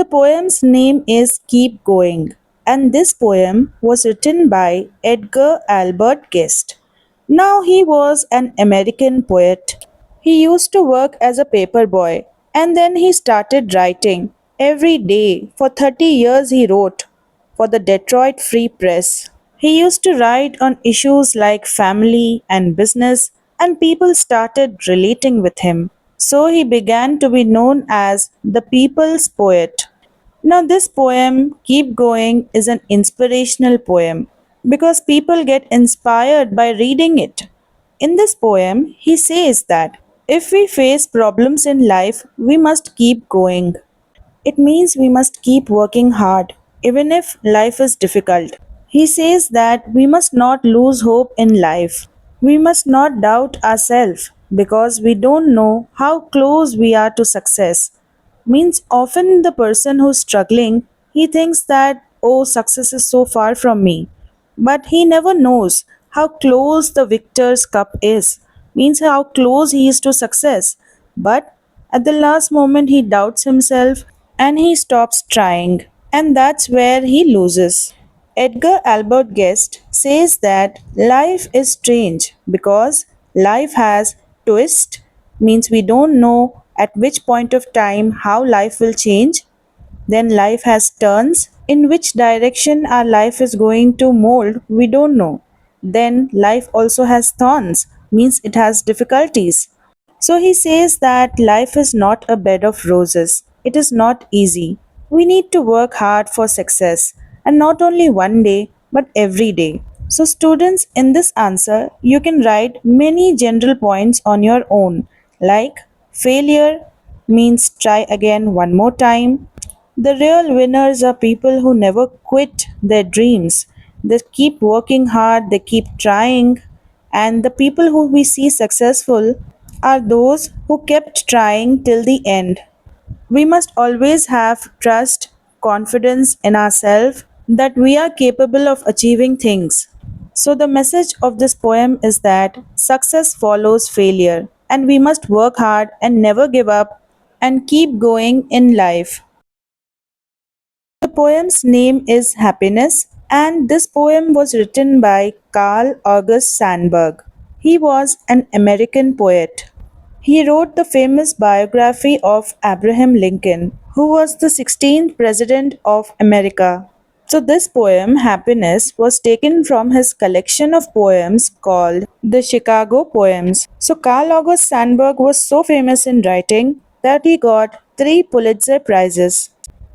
The poem's name is Keep Going, and this poem was written by Edgar Albert Guest. Now he was an American poet. He used to work as a paper boy and then he started writing. Every day for 30 years he wrote for the Detroit Free Press. He used to write on issues like family and business, and people started relating with him. So he began to be known as the people's poet. Now, this poem, Keep Going, is an inspirational poem because people get inspired by reading it. In this poem, he says that if we face problems in life, we must keep going. It means we must keep working hard, even if life is difficult. He says that we must not lose hope in life. We must not doubt ourselves because we don't know how close we are to success. Means often the person who's struggling, he thinks that, oh, success is so far from me. But he never knows how close the victor's cup is, means how close he is to success. But at the last moment, he doubts himself and he stops trying, and that's where he loses. Edgar Albert Guest says that life is strange because life has twist, means we don't know at which point of time how life will change. Then life has turns. In which direction our life is going to mold, we don't know. Then life also has thorns, means it has difficulties. So he says that life is not a bed of roses. It is not easy. We need to work hard for success, and not only one day, but every day. So, students, in this answer, you can write many general points on your own, like failure means try again one more time. The real winners are people who never quit their dreams. They keep working hard, they keep trying, and the people who we see successful are those who kept trying till the end. We must always have trust, confidence in ourselves that we are capable of achieving things. So, the message of this poem is that success follows failure, and we must work hard and never give up and keep going in life. The poem's name is Happiness, and this poem was written by Carl August Sandburg. He was an American poet. He wrote the famous biography of Abraham Lincoln, who was the 16th President of America. So, this poem, Happiness, was taken from his collection of poems called the Chicago Poems. So, Carl August Sandburg was so famous in writing that he got three Pulitzer Prizes.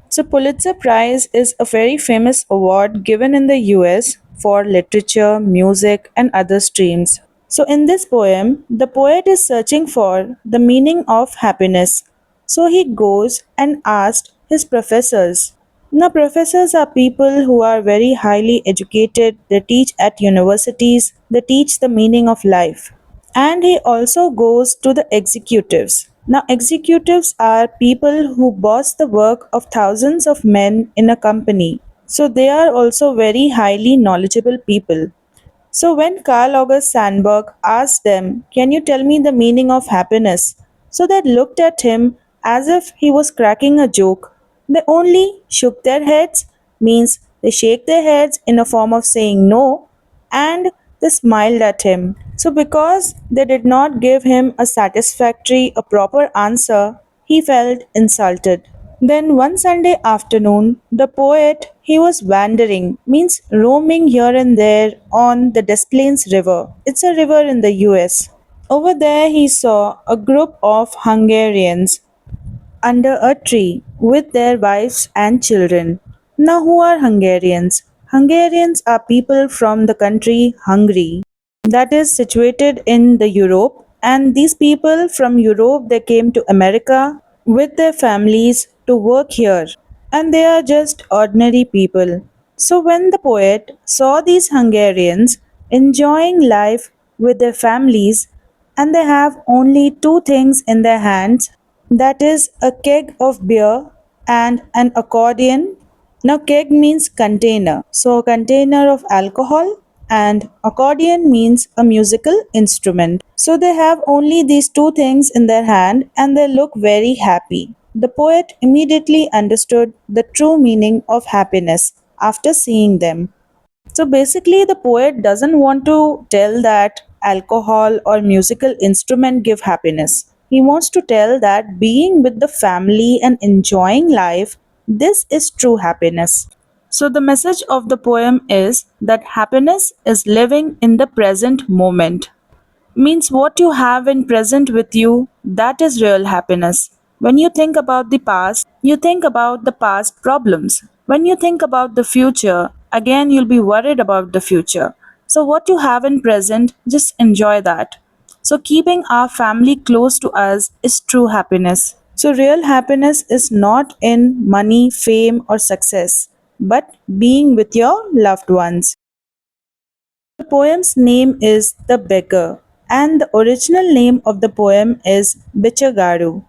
So, Pulitzer Prize is a very famous award given in the US for literature, music, and other streams. So, in this poem, the poet is searching for the meaning of happiness. So, he goes and asks his professors. Now, professors are people who are very highly educated, they teach at universities, they teach the meaning of life. And he also goes to the executives. Now, executives are people who boss the work of thousands of men in a company. So, they are also very highly knowledgeable people. So, when Carl August Sandburg asked them, can you tell me the meaning of happiness? So, they looked at him as if he was cracking a joke. They only shook their heads, means they shake their heads in a form of saying no, and they smiled at him. So, because they did not give him a satisfactory, a proper answer, he felt insulted. Then one Sunday afternoon, the poet, he was wandering, means roaming here and there on the Des Plaines River. It's a river in the US. Over there, he saw a group of Hungarians under a tree with their wives and children. Now, who are Hungarians? Hungarians are people from the country Hungary that is situated in the Europe, and these people from Europe they came to America with their families to work here, and they are just ordinary people. So when the poet saw these Hungarians enjoying life with their families, and they have only two things in their hands, that is a keg of beer and an accordion. Now, keg means container, so a container of alcohol, and accordion means a musical instrument. So, they have only these two things in their hand and they look very happy. The poet immediately understood the true meaning of happiness after seeing them. So basically, the poet doesn't want to tell that alcohol or musical instrument give happiness. He wants to tell that being with the family and enjoying life, this is true happiness. So the message of the poem is that happiness is living in the present moment. Means what you have in present with you, that is real happiness. When you think about the past, you think about the past problems. When you think about the future, again you'll be worried about the future. So what you have in present, just enjoy that. So keeping our family close to us is true happiness. So real happiness is not in money, fame or success, but being with your loved ones. The poem's name is The Beggar, and the original name of the poem is Bichagaru.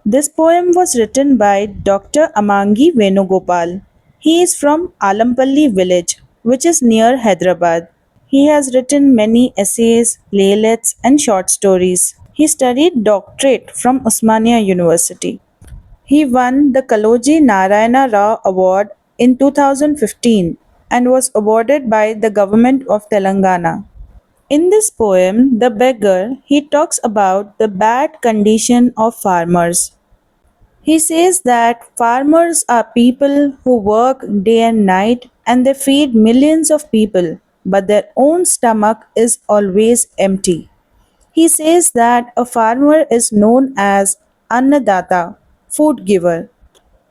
This poem was written by Dr. Ammangi Venugopal. He is from Alampalli village, which is near Hyderabad. He has written many essays, playlets, and short stories. He studied doctorate from Osmania University. He won the Kaloji Narayana Rao Award in 2015 and was awarded by the government of Telangana. In this poem, The Beggar, he talks about the bad condition of farmers. He says that farmers are people who work day and night and they feed millions of people, but their own stomach is always empty. He says that a farmer is known as Annadata, food giver.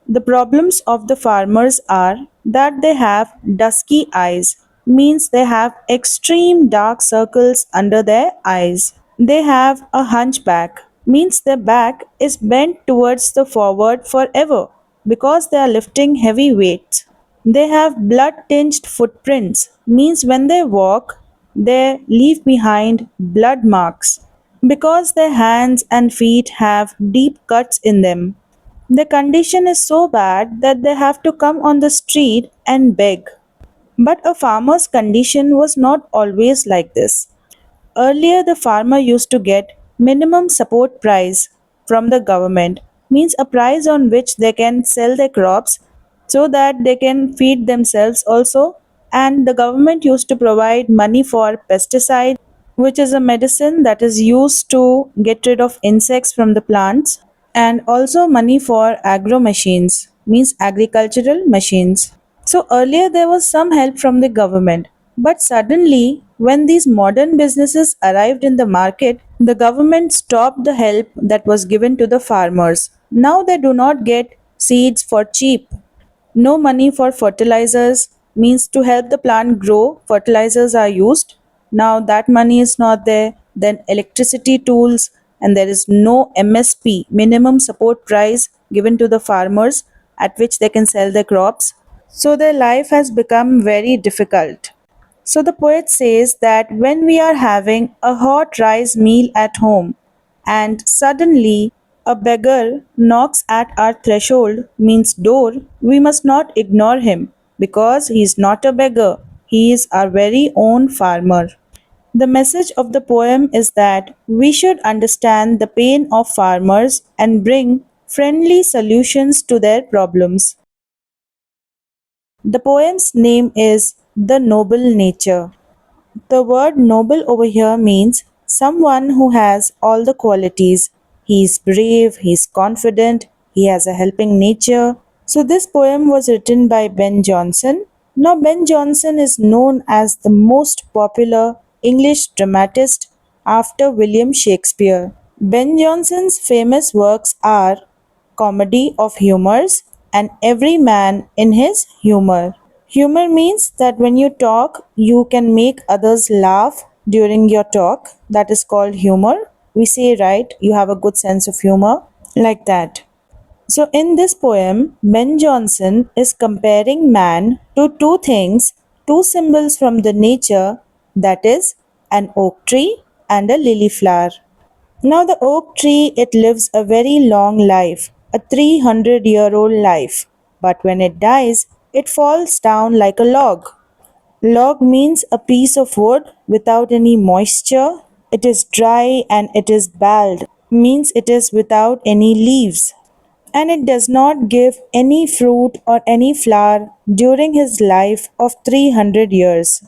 The problems of the farmers are that they have dusky eyes, means they have extreme dark circles under their eyes. They have a hunchback, means their back is bent towards the forward forever because they are lifting heavy weights. They have blood tinged footprints, means when they walk, they leave behind blood marks because their hands and feet have deep cuts in them. The condition is so bad that they have to come on the street and beg. But a farmer's condition was not always like this. Earlier, the farmer used to get minimum support price from the government, means a price on which they can sell their crops so that they can feed themselves also. And the government used to provide money for pesticide, which is a medicine that is used to get rid of insects from the plants, and also money for agro machines, means agricultural machines. So earlier there was some help from the government, but suddenly when these modern businesses arrived in the market, the government stopped the help that was given to the farmers. Now they do not get seeds for cheap. No money for fertilizers, means to help the plant grow, fertilizers are used. Now that money is not there. Then electricity tools, and there is no MSP, minimum support price, given to the farmers at which they can sell their crops. So their life has become very difficult. So the poet says that when we are having a hot rice meal at home and suddenly a beggar knocks at our threshold, means door, we must not ignore him because he is not a beggar, he is our very own farmer. The message of the poem is that we should understand the pain of farmers and bring friendly solutions to their problems. The poem's name is The Noble Nature. The word noble over here means someone who has all the qualities. He is brave, he is confident, he has a helping nature. So, this poem was written by Ben Jonson. Now, Ben Jonson is known as the most popular English dramatist after William Shakespeare. Ben Jonson's famous works are Comedy of Humors and Every Man in His Humor. Humor means that when you talk, you can make others laugh during your talk. That is called humor. We say, right, you have a good sense of humor, like that. So, in this poem, Ben Jonson is comparing man to two things, two symbols from the nature, that is, an oak tree and a lily flower. Now, the oak tree, it lives a very long life, a 300-year-old life. But when it dies, it falls down like a log. Log means a piece of wood without any moisture. It is dry and it is bald, means it is without any leaves. and it does not give any fruit or any flower during his life of 300 years.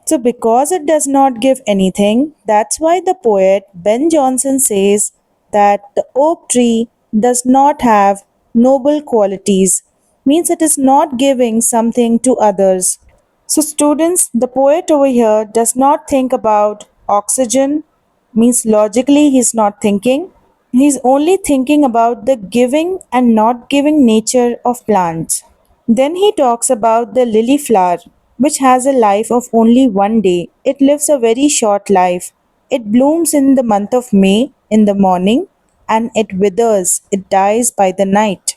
So, because it does not give anything, that's why the poet Ben Jonson says that the oak tree does not have noble qualities, means it is not giving something to others. So, students, the poet over here does not think about oxygen, means logically he's not thinking. He's only thinking about the giving and not giving nature of plants. Then he talks about the lily flower, which has a life of only 1 day. It lives a very short life. It blooms in the month of May in the morning and it withers, it dies by the night.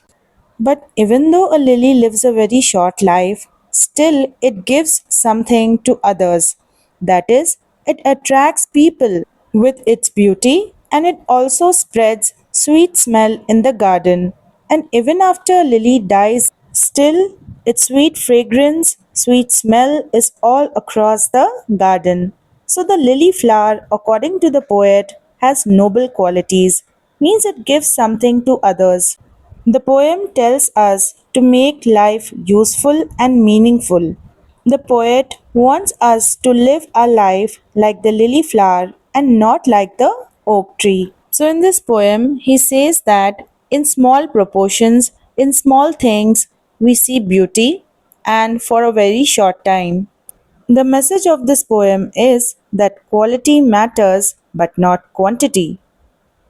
But even though a lily lives a very short life, still it gives something to others. That is, it attracts people with its beauty and it also spreads sweet smell in the garden. And even after a lily dies, still its sweet fragrance, sweet smell is all across the garden. So the lily flower, according to the poet, has noble qualities, means it gives something to others. The poem tells us to make life useful and meaningful. The poet wants us to live our life like the lily flower and not like the oak tree. So, in this poem, he says that in small proportions, in small things, we see beauty and for a very short time. The message of this poem is that quality matters but not quantity,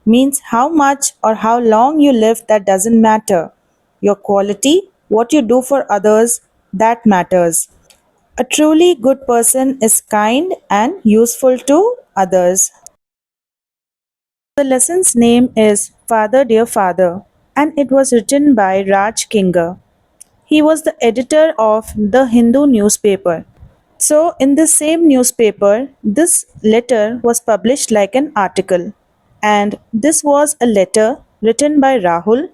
means how much or how long you live that doesn't matter. Your quality, what you do for others, that matters. A truly good person is kind and useful to others. The lesson's name is Father Dear Father and it was written by Raj Kinga. He was the editor of the Hindu newspaper. So, in the same newspaper, this letter was published like an article. And this was a letter written by Rahul.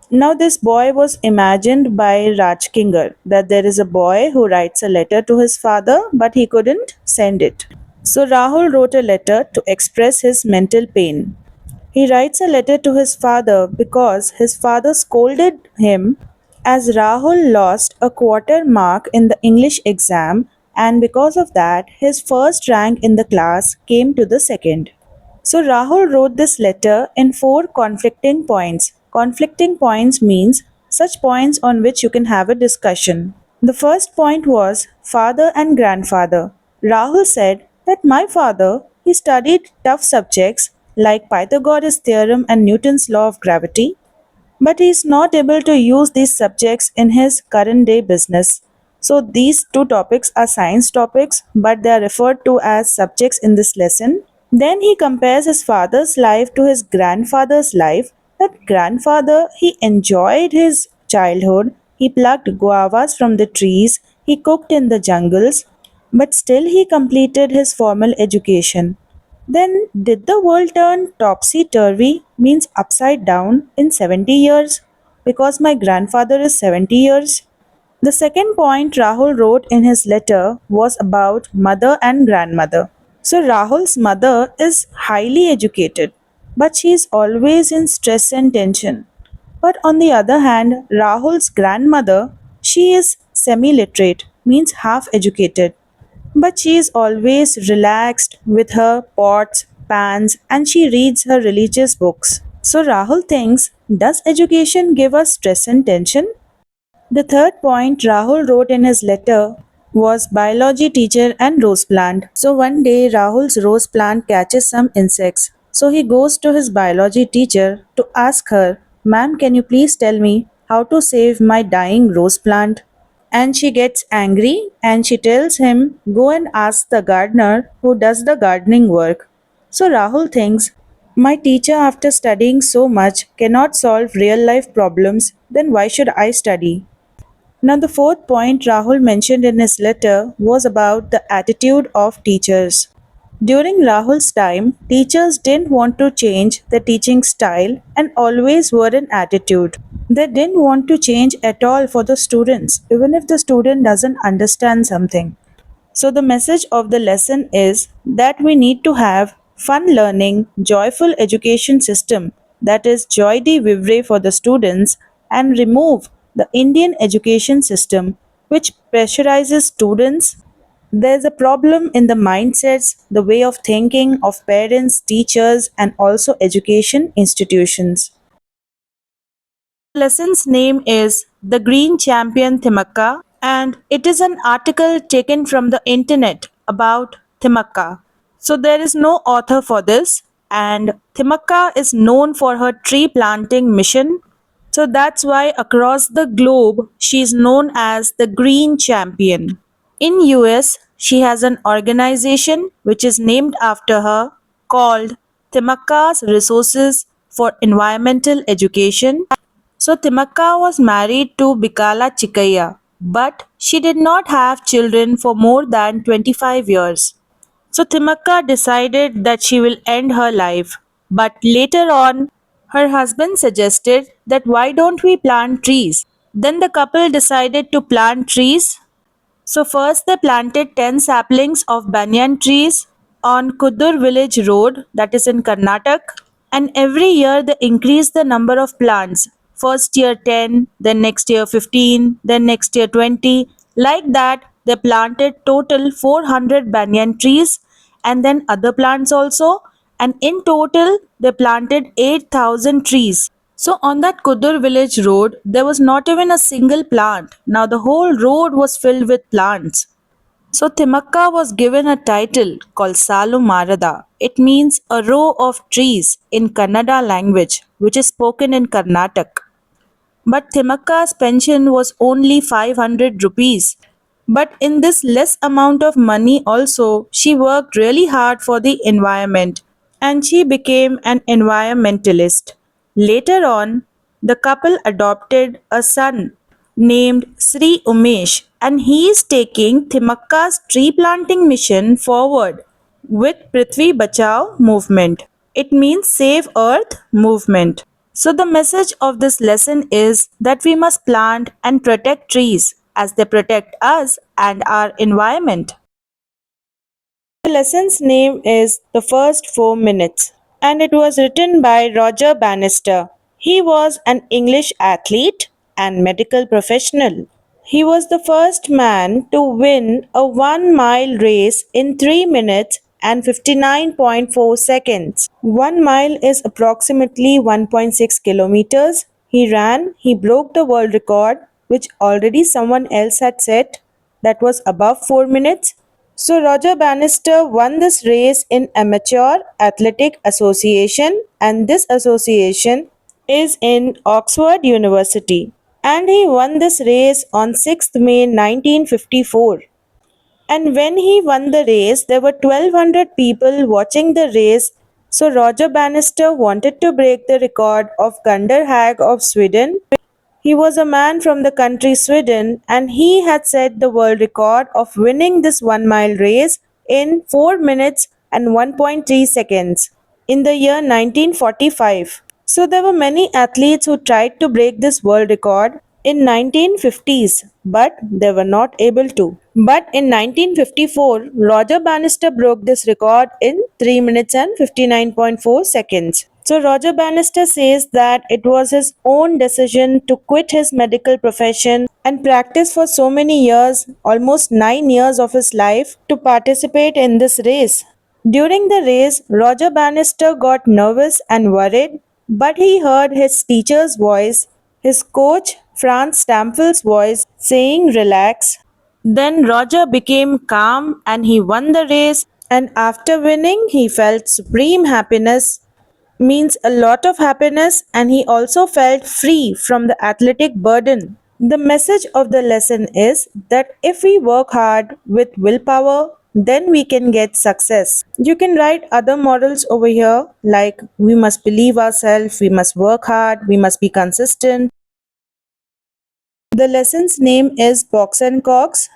Now, this boy was imagined by Raj Kinger that there is a boy who writes a letter to his father, but he couldn't send it. So, Rahul wrote a letter to express his mental pain. He writes a letter to his father because his father scolded him as Rahul lost a quarter mark in the English exam, and because of that, his first rank in the class came to the second. So Rahul wrote this letter in four conflicting points. Conflicting points means such points on which you can have a discussion. The first point was father and grandfather. Rahul said that my father, he studied tough subjects like Pythagoras theorem and Newton's law of gravity, but he is not able to use these subjects in his current day business. So these two topics are science topics, but they are referred to as subjects in this lesson. Then he compares his father's life to his grandfather's life. That grandfather, he enjoyed his childhood. He plucked guavas from the trees, he cooked in the jungles, but still he completed his formal education. Then, did the world turn topsy turvy, means upside down, in 70 years? Because my grandfather is 70 years? The second point Rahul wrote in his letter was about mother and grandmother. So, Rahul's mother is highly educated, but she is always in stress and tension. But on the other hand, Rahul's grandmother, she is semi literate, means half educated, but she is always relaxed with her pots, pans, and she reads her religious books. So Rahul thinks, does education give us stress and tension? The third point Rahul wrote in his letter was biology teacher and rose plant. So one day Rahul's rose plant catches some insects. So he goes to his biology teacher to ask her, "Ma'am, can you please tell me how to save my dying rose plant?" And she gets angry and she tells him, "Go and ask the gardener who does the gardening work." So Rahul thinks, my teacher, after studying so much, cannot solve real life problems, then why should I study? Now, the fourth point Rahul mentioned in his letter was about the attitude of teachers. During Rahul's time, teachers didn't want to change the teaching style and always were in attitude. They didn't want to change at all for the students, even if the student doesn't understand something. So, the message of the lesson is that we need to have fun learning, joyful education system that is joie de vivre for the students, and remove the Indian education system which pressurizes students. There's a problem in the mindsets, the way of thinking of parents, teachers, and also education institutions. Lesson's name is The Green Champion Thimmakka, and it is an article taken from the internet about Thimmakka. So there is no author for this, and Thimmakka is known for her tree planting mission. So that's why across the globe she is known as the Green Champion. In US, she has an organization which is named after her called Thimmakka's Resources for Environmental Education. So Thimmakka was married to Bikala Chikkaya, but she did not have children for more than 25 years. So Thimmakka decided that she will end her life. But later on, her husband suggested that why don't we plant trees? Then the couple decided to plant trees. So first they planted 10 saplings of banyan trees on Kudur village road, that is in Karnataka, and every year they increased the number of plants. First year 10, then next year 15, then next year 20. Like that they planted total 400 banyan trees and then other plants also, and in total they planted 8,000 trees. So on that Kudur village road, there was not even a single plant. Now the whole road was filled with plants. So Thimmakka was given a title called Salu Marada. It means a row of trees in Kannada language, which is spoken in Karnataka. But Thimmakka's pension was only 500 rupees. But in this less amount of money also, she worked really hard for the environment and she became an environmentalist. Later on, the couple adopted a son named Sri Umesh, and he is taking Thimmakka's tree planting mission forward with Prithvi Bachao movement. It means Save Earth movement. So the message of this lesson is that we must plant and protect trees as they protect us and our environment. The lesson's name is The First 4 Minutes, and it was written by Roger Bannister. He was an English athlete and medical professional. He was the first man to win a 1 mile race in 3 minutes and 59.4 seconds. 1 mile is approximately 1.6 kilometers. He broke the world record, which already someone else had set, that was above 4 minutes. So Roger Bannister won this race in Amateur Athletic Association, and this association is in Oxford University, and he won this race on 6th May 1954. And when he won the race, there were 1200 people watching the race. So Roger Bannister wanted to break the record of Gunder Hag of Sweden. He was a man from the country Sweden, and he had set the world record of winning this 1 mile race in 4 minutes and 1.3 seconds in the year 1945. So there were many athletes who tried to break this world record in 1950s, but they were not able to. But in 1954, Roger Bannister broke this record in 3 minutes and 59.4 seconds. So Roger Bannister says that it was his own decision to quit his medical profession and practice for so many years, almost 9 years of his life, to participate in this race. During the race, Roger Bannister got nervous and worried, but he heard his teacher's voice, his coach Franz Stampfel's voice saying relax. Then Roger became calm and he won the race, and after winning he felt supreme happiness, means a lot of happiness, and he also felt free from the athletic burden. The message of the lesson is that if we work hard with willpower, then we can get success. You can write other models over here like we must believe ourselves, we must work hard, we must be consistent. The lesson's name is Box and Cox,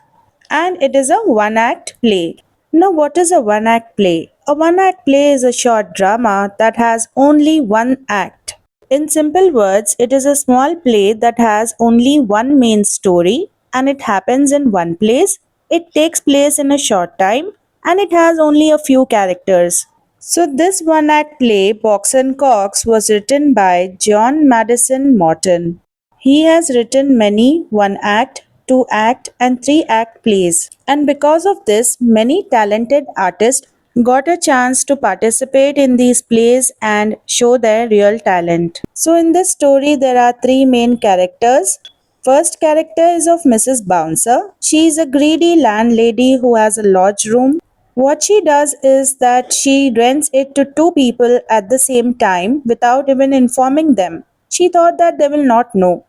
and it is a one act play. Now, what is a one act play? A one act play is a short drama that has only one act. In simple words, it is a small play that has only one main story and it happens in one place. It takes place in a short time and it has only a few characters. So, this one act play, Box and Cox, was written by John Madison Morton. He has written many one act, two act, and three act plays. And because of this, many talented artists got a chance to participate in these plays and show their real talent. So, in this story, there are three main characters. First character is of Mrs. Bouncer. She is a greedy landlady who has a lodge room. What she does is that she rents it to two people at the same time without even informing them. She thought that they will not know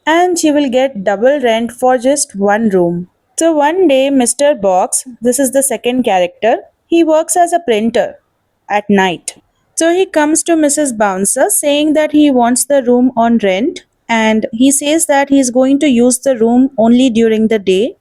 and she will get double rent for just one room. So one day, Mr. Box, this is the second character, he works as a printer at night. So he comes to Mrs. Bouncer saying that he wants the room on rent and he says that he is going to use the room only during the day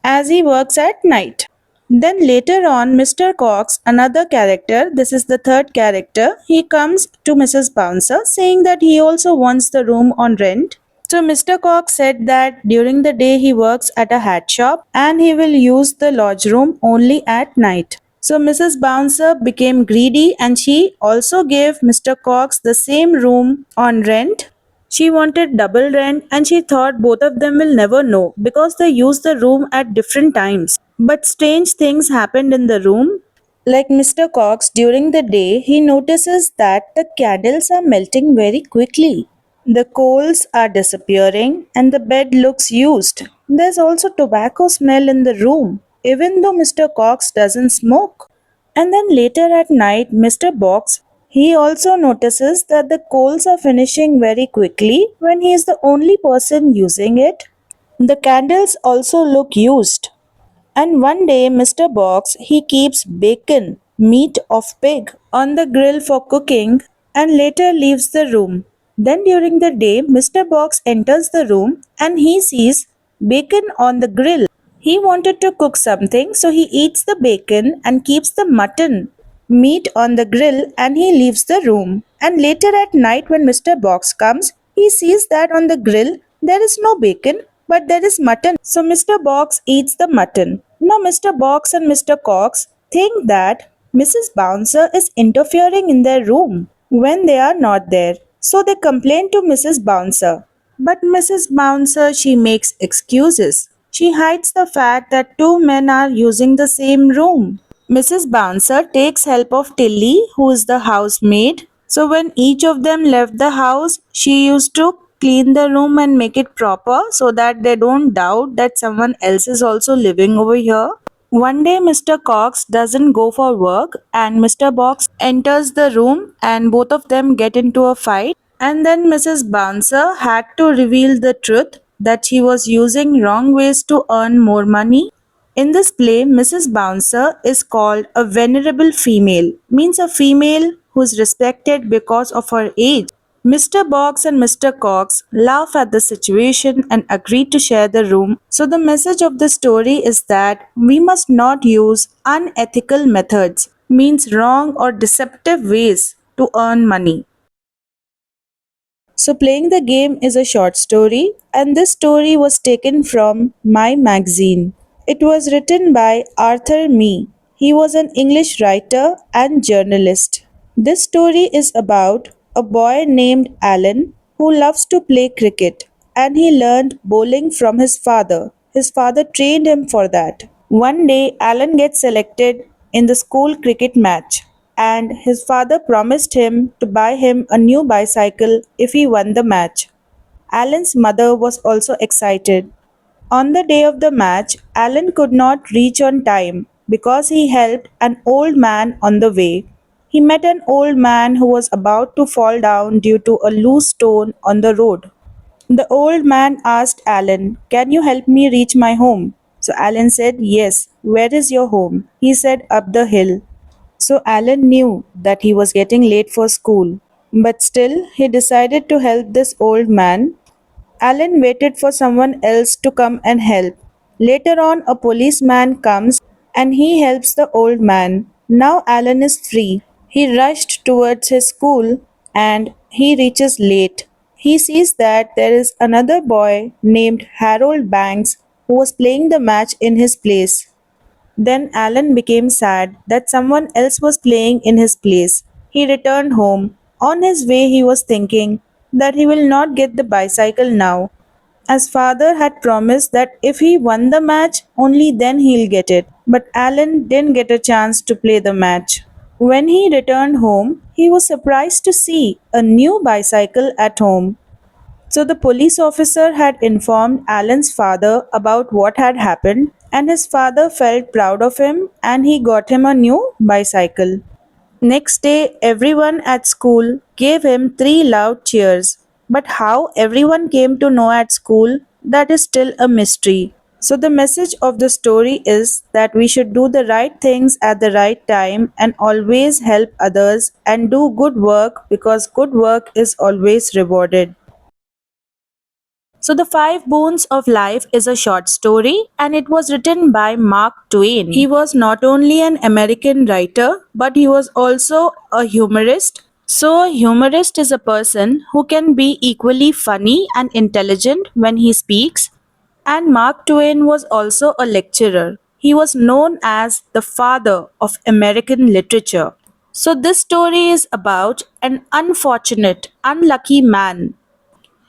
as he works at night. Then later on, Mr. Cox, another character, this is the third character, he comes to Mrs. Bouncer saying that he also wants the room on rent. So Mr. Cox said that during the day he works at a hat shop and he will use the lodge room only at night. So Mrs. Bouncer became greedy and she also gave Mr. Cox the same room on rent. She wanted double rent and she thought both of them will never know because they use the room at different times. But strange things happened in the room. Like Mr. Cox, during the day, he notices that the candles are melting very quickly. The coals are disappearing and the bed looks used. There's also tobacco smell in the room, even though Mr. Cox doesn't smoke. And then later at night, Mr. Box, he also notices that the coals are finishing very quickly when he is the only person using it. The candles also look used. And one day, Mr. Box, he keeps bacon, meat of pig, on the grill for cooking and later leaves the room. Then during the day, Mr. Box enters the room and he sees bacon on the grill. He wanted to cook something, so he eats the bacon and keeps the mutton meat on the grill and he leaves the room. And later at night, when Mr. Box comes, he sees that on the grill there is no bacon but there is mutton. So Mr. Box eats the mutton. Now Mr. Box and Mr. Cox think that Mrs. Bouncer is interfering in their room when they are not there. So they complain to Mrs. Bouncer. But Mrs. Bouncer, she makes excuses. She hides the fact that two men are using the same room. Mrs. Bouncer takes help of Tilly, who is the housemaid. So when each of them left the house, she used to clean the room and make it proper so that they don't doubt that someone else is also living over here. One day, Mr. Cox doesn't go for work, and Mr. Box enters the room, and both of them get into a fight. And then Mrs. Bouncer had to reveal the truth that she was using wrong ways to earn more money. In this play, Mrs. Bouncer is called a venerable female, means a female who is respected because of her age. Mr. Box and Mr. Cox laugh at the situation and agree to share the room. So, the message of the story is that we must not use unethical methods, means wrong or deceptive ways to earn money. So, Playing the Game is a short story, and this story was taken from My Magazine. It was written by Arthur Mee. He was an English writer and journalist. This story is about a boy named Alan who loves to play cricket and he learned bowling from his father. His father trained him for that. One day, Alan gets selected in the school cricket match and his father promised him to buy him a new bicycle if he won the match. Alan's mother was also excited. On the day of the match, Alan could not reach on time because he helped an old man on the way. He met an old man who was about to fall down due to a loose stone on the road. The old man asked Alan, "Can you help me reach my home?" So Alan said, "Yes." "Where is your home?" He said, "Up the hill." So Alan knew that he was getting late for school, but still he decided to help this old man. Alan waited for someone else to come and help. Later on, a policeman comes and he helps the old man. Now Alan is free. He rushed towards his school and he reaches late. He sees that there is another boy named Harold Banks who was playing the match in his place. Then Alan became sad that someone else was playing in his place. He returned home. On his way, he was thinking that he will not get the bicycle now, as father had promised that if he won the match, only then he'll get it. But Alan didn't get a chance to play the match. When he returned home, he was surprised to see a new bicycle at home. So the police officer had informed Alan's father about what had happened, and his father felt proud of him and he got him a new bicycle. Next day, everyone at school gave him three loud cheers. But how everyone came to know at school, that is still a mystery. So, the message of the story is that we should do the right things at the right time and always help others and do good work because good work is always rewarded. So, The Five Boons of Life is a short story and it was written by Mark Twain. He was not only an American writer, but he was also a humorist. So, a humorist is a person who can be equally funny and intelligent when he speaks. And Mark Twain was also a lecturer. He was known as the father of American literature. So, this story is about an unfortunate, unlucky man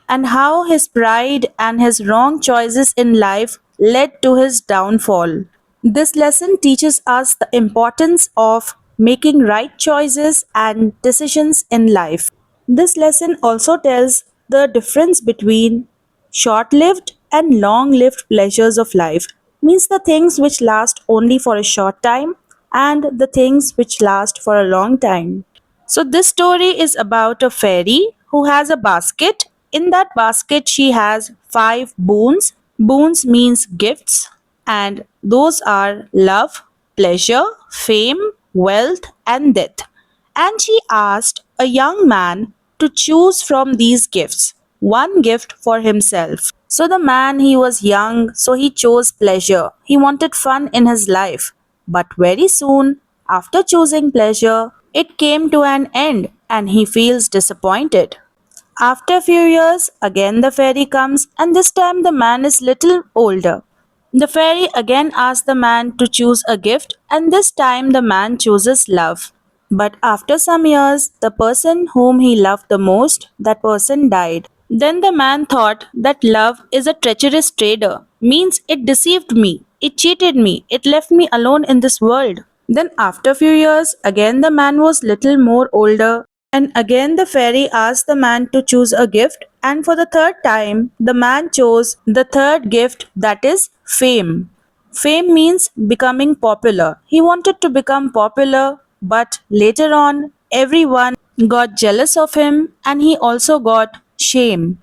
and how his pride and his wrong choices in life led to his downfall. This lesson teaches us the importance of making right choices and decisions in life. This lesson also tells the difference between short lived and long lived pleasures of life, means the things which last only for a short time and the things which last for a long time. So, this story is about a fairy who has a basket. In that basket, she has five boons. Boons means gifts, and those are love, pleasure, fame, wealth, and death. And she asked a young man to choose from these gifts one gift for himself. So the man, he was young, so he chose pleasure. He wanted fun in his life. But very soon, after choosing pleasure, it came to an end and he feels disappointed. After a few years, again the fairy comes, and this time the man is little older. The fairy again asks the man to choose a gift, and this time the man chooses love. But after some years, the person whom he loved the most, that person died. Then the man thought that love is a treacherous trader, means it deceived me, it cheated me, it left me alone in this world. Then after few years, again the man was little more older, and again the fairy asked the man to choose a gift, and for the third time, the man chose the third gift, that is fame. Fame means becoming popular. He wanted to become popular, but later on, everyone got jealous of him and he also got shame.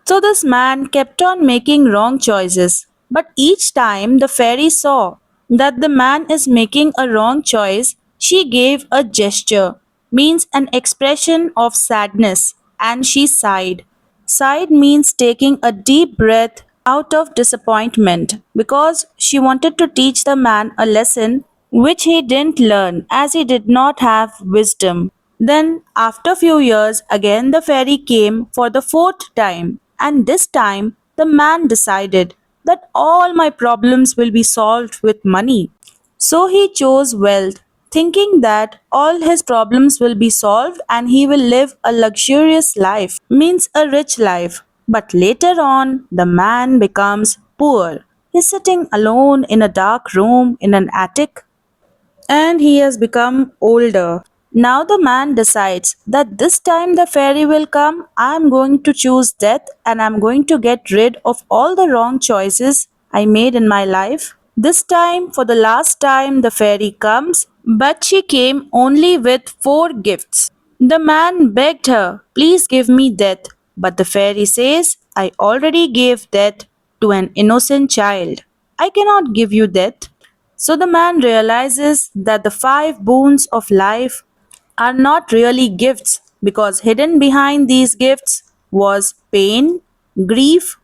So this man kept on making wrong choices, but each time the fairy saw that the man is making a wrong choice, she gave a gesture, means an expression of sadness, and she sighed. Sighed means taking a deep breath out of disappointment because she wanted to teach the man a lesson which he didn't learn as he did not have wisdom. Then, after few years, again the fairy came for the fourth time, and this time the man decided that all my problems will be solved with money. So he chose wealth, thinking that all his problems will be solved and he will live a luxurious life, means a rich life. But later on, the man becomes poor. He's sitting alone in a dark room in an attic and he has become older. Now the man decides that this time the fairy will come, I am going to choose death and I am going to get rid of all the wrong choices I made in my life. This time, for the last time, the fairy comes, but she came only with four gifts. The man begged her, please give me death. But the fairy says, I already gave death to an innocent child. I cannot give you death. So the man realizes that the five boons of life are not really gifts because hidden behind these gifts was pain, grief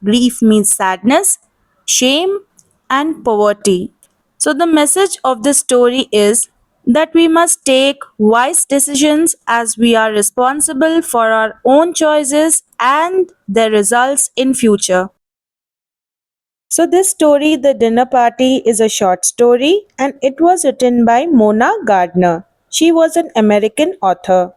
means sadness, shame, and poverty. So the message of this story is that we must take wise decisions as we are responsible for our own choices and their results in future. So, this story, The Dinner Party, is a short story and it was written by Mona Gardner. She was an American author.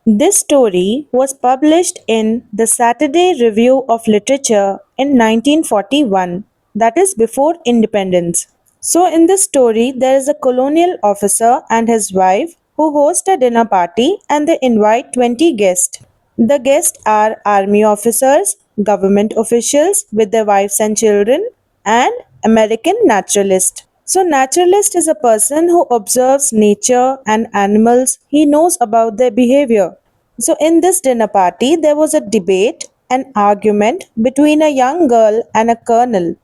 This story was published in the Saturday Review of Literature in 1941, that is before independence. So, in this story, there is a colonial officer and his wife who host a dinner party and they invite 20 guests. The guests are army officers, government officials with their wives and children, and American naturalist. So, naturalist is a person who observes nature and animals. He knows about their behavior. So, in this dinner party, there was a debate, an argument between a young girl and a colonel.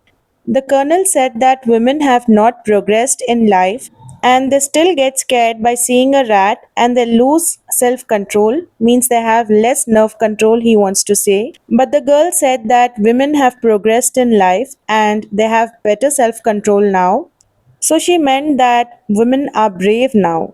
The colonel said that women have not progressed in life and they still get scared by seeing a rat and they lose self control, means they have less nerve control, he wants to say. But the girl said that women have progressed in life and they have better self control now. So she meant that women are brave now.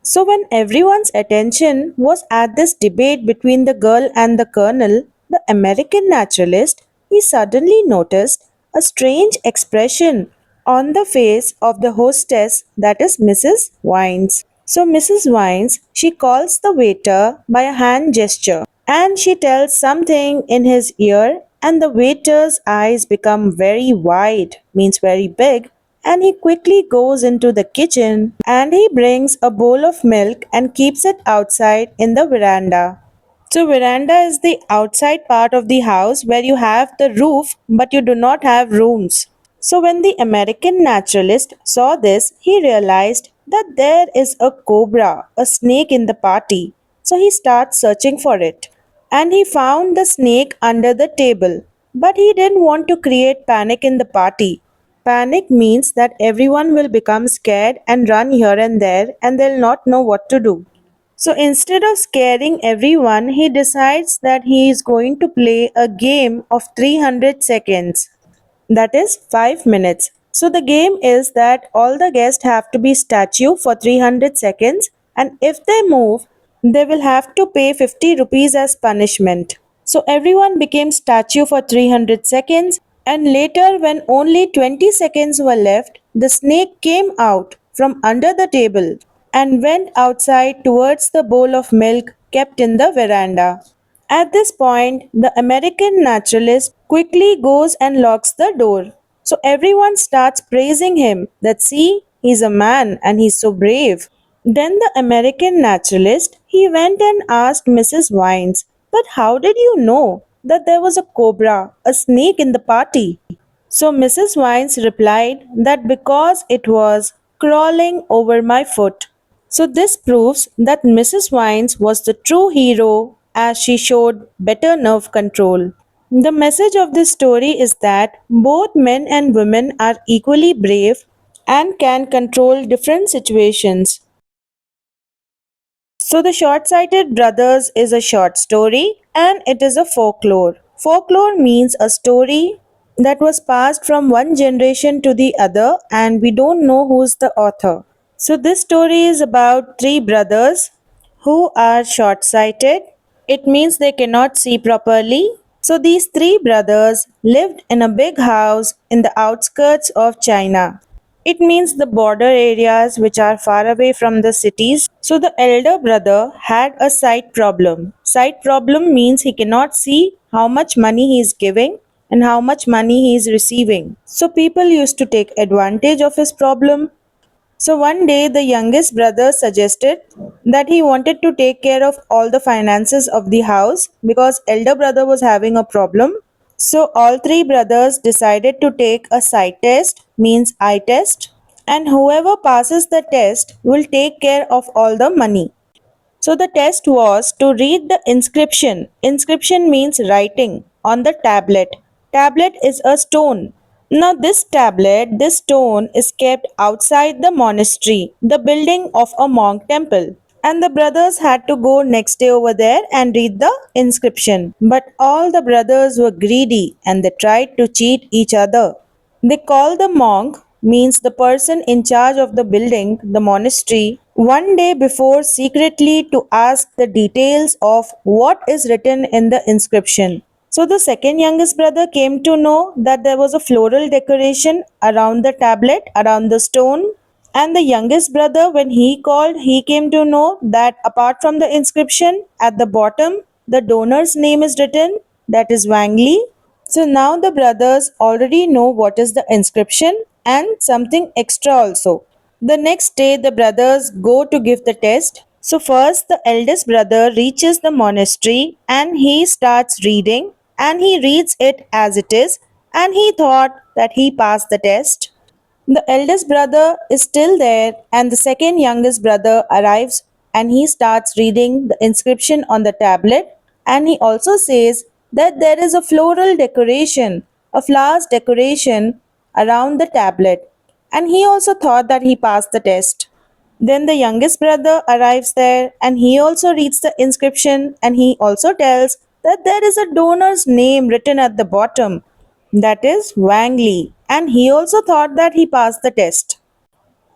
So, when everyone's attention was at this debate between the girl and the colonel, the American naturalist, he suddenly noticed a strange expression on the face of the hostess, that is Mrs. Wines. So, Mrs. Wines, she calls the waiter by a hand gesture and she tells something in his ear, and the waiter's eyes become very wide, means very big, and he quickly goes into the kitchen and he brings a bowl of milk and keeps it outside in the veranda. So, veranda is the outside part of the house where you have the roof but you do not have rooms. So, when the American naturalist saw this, he realized that there is a cobra, a snake in the party. So, he starts searching for it. And he found the snake under the table. But he didn't want to create panic in the party. Panic means that everyone will become scared and run here and there and they'll not know what to do. So instead of scaring everyone, he decides that he is going to play a game of 300 seconds, that is 5 minutes. So the game is that all the guests have to be statue for 300 seconds and if they move, they will have to pay 50 rupees as punishment. So everyone became statue for 300 seconds and later when only 20 seconds were left, the snake came out from under the table and went outside towards the bowl of milk kept in the veranda. At this point, the American naturalist quickly goes and locks the door. So everyone starts praising him that see, he's a man and he's so brave. Then the American naturalist, he went and asked Mrs. Wines, but how did you know that there was a cobra, a snake in the party? So Mrs. Wines replied that because it was crawling over my foot. So this proves that Mrs. Wines was the true hero as she showed better nerve control. The message of this story is that both men and women are equally brave and can control different situations. So, The Short Sighted Brothers is a short story and it is a folklore. Folklore means a story that was passed from one generation to the other and we don't know who's the author. So, this story is about three brothers who are short sighted. It means they cannot see properly. So, these three brothers lived in a big house in the outskirts of China. It means the border areas which are far away from the cities. So the elder brother had a sight problem. Sight problem means he cannot see how much money he is giving and how much money he is receiving. So people used to take advantage of his problem. So one day the youngest brother suggested that he wanted to take care of all the finances of the house because elder brother was having a problem. So all three brothers decided to take a sight test, means eye test, and whoever passes the test will take care of all the money. So the test was to read the inscription. Inscription means writing on the tablet. Tablet is a stone. Now this tablet, this stone is kept outside the monastery, the building of a monk temple. And the brothers had to go next day over there and read the inscription. But all the brothers were greedy and they tried to cheat each other. They call the monk, means the person in charge of the building, the monastery, one day before secretly to ask the details of what is written in the inscription. So the second youngest brother came to know that there was a floral decoration around the tablet, around the stone. And the youngest brother, when he called, he came to know that apart from the inscription at the bottom, the donor's name is written, that is Wang Li. So now the brothers already know what is the inscription and something extra also. The next day, the brothers go to give the test. So, first, the eldest brother reaches the monastery and he starts reading, and he reads it as it is, and he thought that he passed the test. The eldest brother is still there, and the second youngest brother arrives and he starts reading the inscription on the tablet. And he also says that there is a floral decoration, a flowers decoration around the tablet. And he also thought that he passed the test. Then the youngest brother arrives there and he also reads the inscription and he also tells that there is a donor's name written at the bottom, that is Wang Li, and he also thought that he passed the test.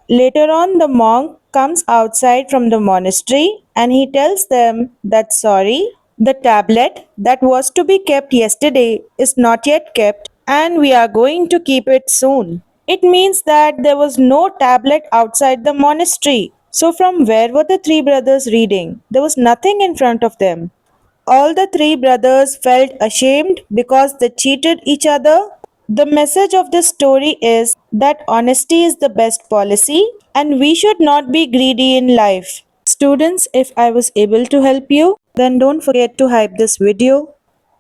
Later on, the monk comes outside from the monastery and he tells them that sorry, the tablet that was to be kept yesterday is not yet kept and we are going to keep it soon. It means that there was no tablet outside the monastery. So, from where were the three brothers reading? There was nothing in front of them. All the three brothers felt ashamed because they cheated each other. The message of this story is that honesty is the best policy and we should not be greedy in life. Students, if I was able to help you, then don't forget to hype this video.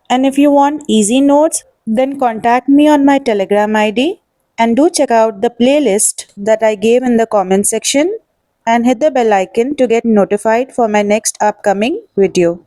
And if you want easy notes, then contact me on my Telegram ID and do check out the playlist that I gave in the comment section and hit the bell icon to get notified for my next upcoming video.